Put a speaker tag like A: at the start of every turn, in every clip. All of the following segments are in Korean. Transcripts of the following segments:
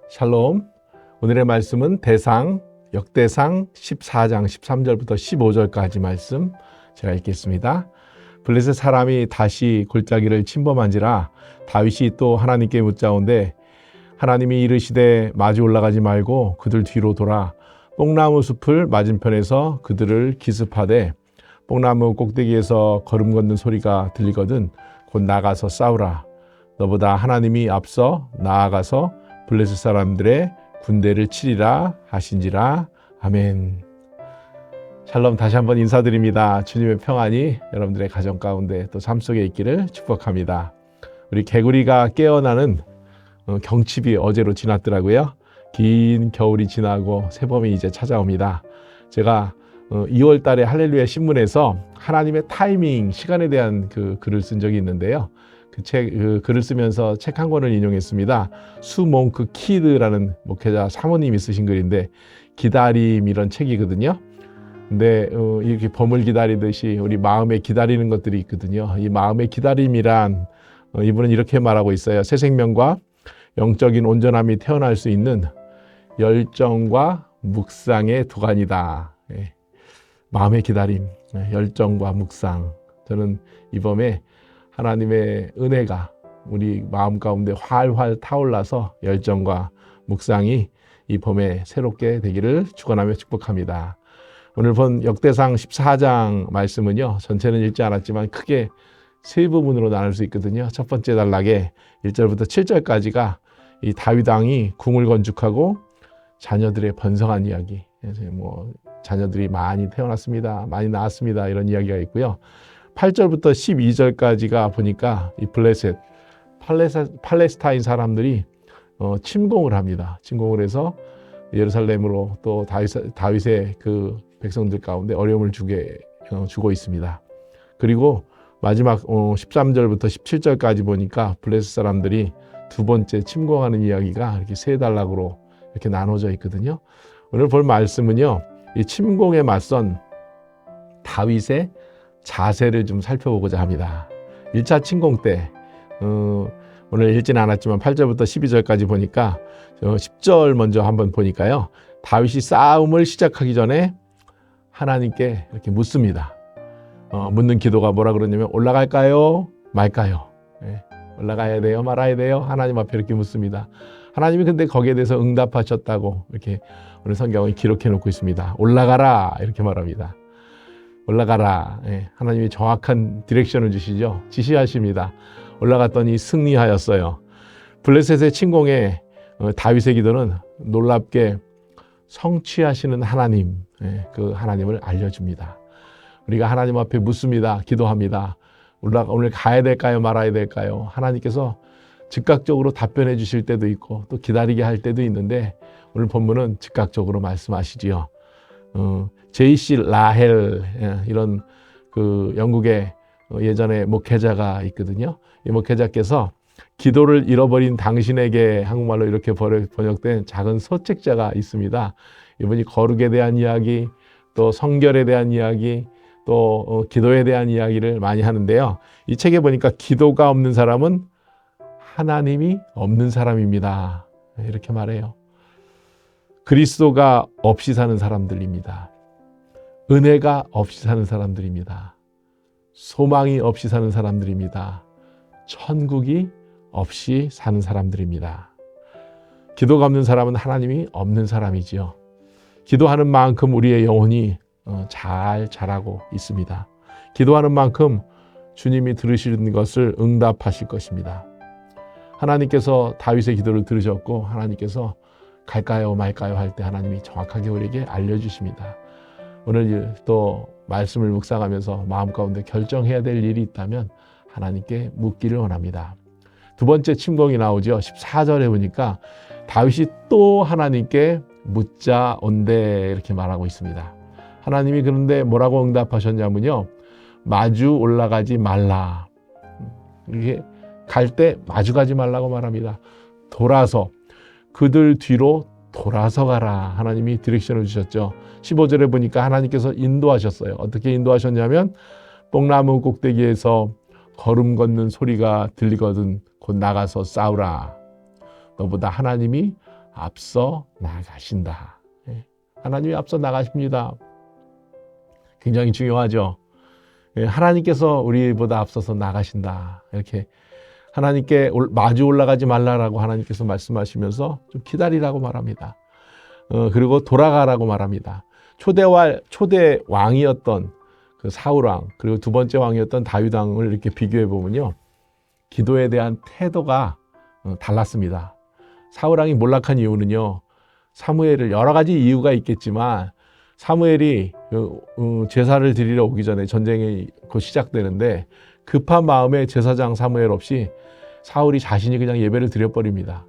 A: 샬롬. 오늘의 말씀은 대상, 역대상 14장 13절부터 15절까지 말씀 제가 읽겠습니다. 블레셋 사람이 다시 골짜기를 침범한지라 다윗이 또 하나님께 묻자온대 하나님이 이르시되 마주 올라가지 말고 그들 뒤로 돌아 뽕나무 숲을 맞은편에서 그들을 기습하되 뽕나무 꼭대기에서 걸음 걷는 소리가 들리거든 곧 나가서 싸우라. 너보다 하나님이 앞서 나아가서 블레셋 사람들의 군대를 치리라 하신지라. 아멘. 샬롬. 다시 한번 인사드립니다. 주님의 평안이 여러분들의 가정 가운데 또 삶 속에 있기를 축복합니다. 우리 개구리가 깨어나는 경칩이 어제로 지났더라고요. 긴 겨울이 지나고 새봄이 이제 찾아옵니다. 제가 2월 달에 할렐루야 신문에서 하나님의 타이밍, 시간에 대한 그 글을 쓴 적이 있는데요. 그 글을 쓰면서 책 한 권을 인용했습니다. 수몽크 키드라는 목회자 사모님이 쓰신 글인데 기다림 이런 책이거든요. 근데 이렇게 봄을 기다리듯이 우리 마음에 기다리는 것들이 있거든요. 이 마음의 기다림이란 이분은 이렇게 말하고 있어요. 새 생명과 영적인 온전함이 태어날 수 있는 열정과 묵상의 도가니다. 마음의 기다림, 열정과 묵상. 저는 이 봄에 하나님의 은혜가 우리 마음 가운데 활활 타올라서 열정과 묵상이 이 봄에 새롭게 되기를 축원하며 축복합니다. 오늘 본 역대상 14장 말씀은요, 전체는 읽지 않았지만 크게 세 부분으로 나눌 수 있거든요. 첫 번째 단락에 1절부터 7절까지가 이 다윗 왕이 궁을 건축하고 자녀들의 번성한 이야기, 자녀들이 많이 태어났습니다, 많이 낳았습니다, 이런 이야기가 있고요. 8절부터 12절까지가 보니까 이 팔레스타인 사람들이 침공을 합니다. 침공을 해서 예루살렘으로 또 다윗의 그 백성들 가운데 어려움을 주고 있습니다. 그리고 마지막 13절부터 17절까지 보니까 블레셋 사람들이 두 번째 침공하는 이야기가 이렇게 세 단락으로 이렇게 나눠져 있거든요. 오늘 볼 말씀은요, 이 침공에 맞선 다윗의 자세를 좀 살펴보고자 합니다. 1차 침공 때 오늘 읽지는 않았지만 8절부터 12절까지 보니까 10절 먼저 한번 보니까요, 다윗이 싸움을 시작하기 전에 하나님께 이렇게 묻습니다. 묻는 기도가 뭐라 그러냐면 올라갈까요? 말까요? 올라가야 돼요? 말아야 돼요? 하나님 앞에 이렇게 묻습니다. 하나님이 근데 거기에 대해서 응답하셨다고 이렇게 오늘 성경을 기록해 놓고 있습니다. 올라가라 이렇게 말합니다. 올라가라. 하나님이 정확한 디렉션을 주시죠. 지시하십니다. 올라갔더니 승리하였어요. 블레셋의 침공에 다윗의 기도는 놀랍게 성취하시는 하나님, 그 하나님을 알려줍니다. 우리가 하나님 앞에 묻습니다. 기도합니다. 오늘 가야 될까요? 말아야 될까요? 하나님께서 즉각적으로 답변해 주실 때도 있고 또 기다리게 할 때도 있는데 오늘 본문은 즉각적으로 말씀하시지요. J.C. 라헬 이런 그 영국의 예전에 목회자가 있거든요. 이 목회자께서 기도를 잃어버린 당신에게 한국말로 이렇게 번역된 작은 서책자가 있습니다. 이분이 거룩에 대한 이야기, 또 성결에 대한 이야기, 또 기도에 대한 이야기를 많이 하는데요. 이 책에 보니까 기도가 없는 사람은 하나님이 없는 사람입니다. 이렇게 말해요. 그리스도가 없이 사는 사람들입니다. 은혜가 없이 사는 사람들입니다. 소망이 없이 사는 사람들입니다. 천국이 없이 사는 사람들입니다. 기도가 없는 사람은 하나님이 없는 사람이지요. 기도하는 만큼 우리의 영혼이 잘 자라고 있습니다. 기도하는 만큼 주님이 들으시는 것을 응답하실 것입니다. 하나님께서 다윗의 기도를 들으셨고 하나님께서 갈까요 말까요 할 때 하나님이 정확하게 우리에게 알려주십니다. 오늘 또 말씀을 묵상하면서 마음 가운데 결정해야 될 일이 있다면 하나님께 묻기를 원합니다. 두 번째 침공이 나오죠. 14절에 보니까 다윗이 또 하나님께 묻자 온대 이렇게 말하고 있습니다. 하나님이 그런데 뭐라고 응답하셨냐면요, 마주 올라가지 말라. 이게 갈 때 마주 가지 말라고 말합니다. 돌아서 그들 뒤로 돌아서 가라. 하나님이 디렉션을 주셨죠. 15절에 보니까 하나님께서 인도하셨어요. 어떻게 인도하셨냐면 뽕나무 꼭대기에서 걸음 걷는 소리가 들리거든 곧 나가서 싸우라. 너보다 하나님이 앞서 나가신다. 예. 하나님이 앞서 나가십니다. 굉장히 중요하죠. 예, 하나님께서 우리보다 앞서서 나가신다. 이렇게 하나님께 마주 올라가지 말라라고 하나님께서 말씀하시면서 좀 기다리라고 말합니다. 그리고 돌아가라고 말합니다. 초대 왕이었던 그 사울 왕, 그리고 두 번째 왕이었던 다윗 왕을 이렇게 비교해 보면요, 기도에 대한 태도가 달랐습니다. 사울 왕이 몰락한 이유는요, 사무엘을, 여러 가지 이유가 있겠지만 사무엘이 제사를 드리러 오기 전에 전쟁이 곧 시작되는데 급한 마음에 제사장 사무엘 없이 사울이 자신이 그냥 예배를 드려버립니다.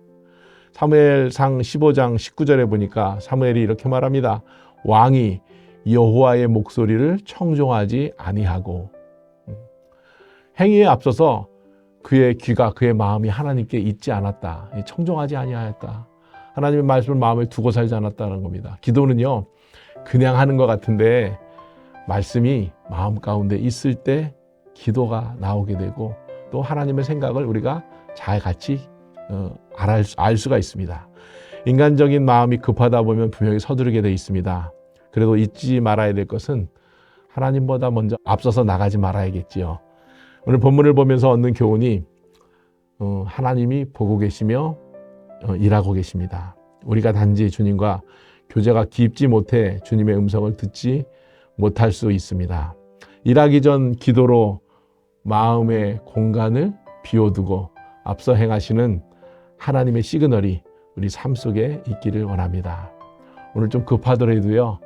A: 사무엘상 15장 19절에 보니까 사무엘이 이렇게 말합니다. 왕이 여호와의 목소리를 청종하지 아니하고, 행위에 앞서서 그의 귀가, 그의 마음이 하나님께 있지 않았다. 청종하지 아니하였다. 하나님의 말씀을 마음에 두고 살지 않았다는 겁니다. 기도는요, 그냥 하는 것 같은데 말씀이 마음 가운데 있을 때 기도가 나오게 되고, 또 하나님의 생각을 우리가 잘 같이 알 수가 있습니다. 인간적인 마음이 급하다 보면 분명히 서두르게 돼 있습니다. 그래도 잊지 말아야 될 것은 하나님보다 먼저 앞서서 나가지 말아야겠지요. 오늘 본문을 보면서 얻는 교훈이 하나님이 보고 계시며 일하고 계십니다. 우리가 단지 주님과 교제가 깊지 못해 주님의 음성을 듣지 못할 수 있습니다. 일하기 전 기도로 마음의 공간을 비워두고 앞서 행하시는 하나님의 시그널이 우리 삶 속에 있기를 원합니다. 오늘 좀 급하더라도요,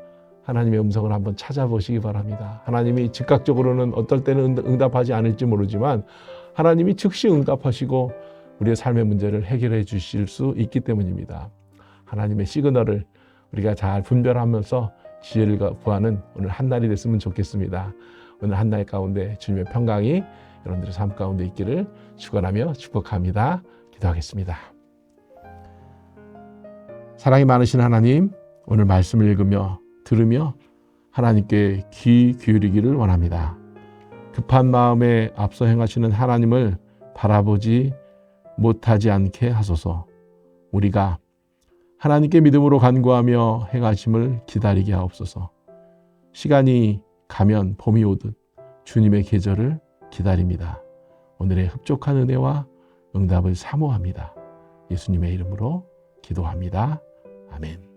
A: 하나님의 음성을 한번 찾아보시기 바랍니다. 하나님이 즉각적으로는 어떨 때는 응답하지 않을지 모르지만 하나님이 즉시 응답하시고 우리의 삶의 문제를 해결해 주실 수 있기 때문입니다. 하나님의 시그널을 우리가 잘 분별하면서 지혜를 구하는 오늘 한 날이 됐으면 좋겠습니다. 오늘 한 날 가운데 주님의 평강이 여러분들의 삶 가운데 있기를 축원하며 축복합니다. 기도하겠습니다. 사랑이 많으신 하나님, 오늘 말씀을 읽으며 들으며 하나님께 귀 기울이기를 원합니다. 급한 마음에 앞서 행하시는 하나님을 바라보지 못하지 않게 하소서. 우리가 하나님께 믿음으로 간구하며 행하심을 기다리게 하옵소서. 시간이 가면 봄이 오듯 주님의 계절을 기다립니다. 오늘의 흡족한 은혜와 응답을 사모합니다. 예수님의 이름으로 기도합니다. 아멘.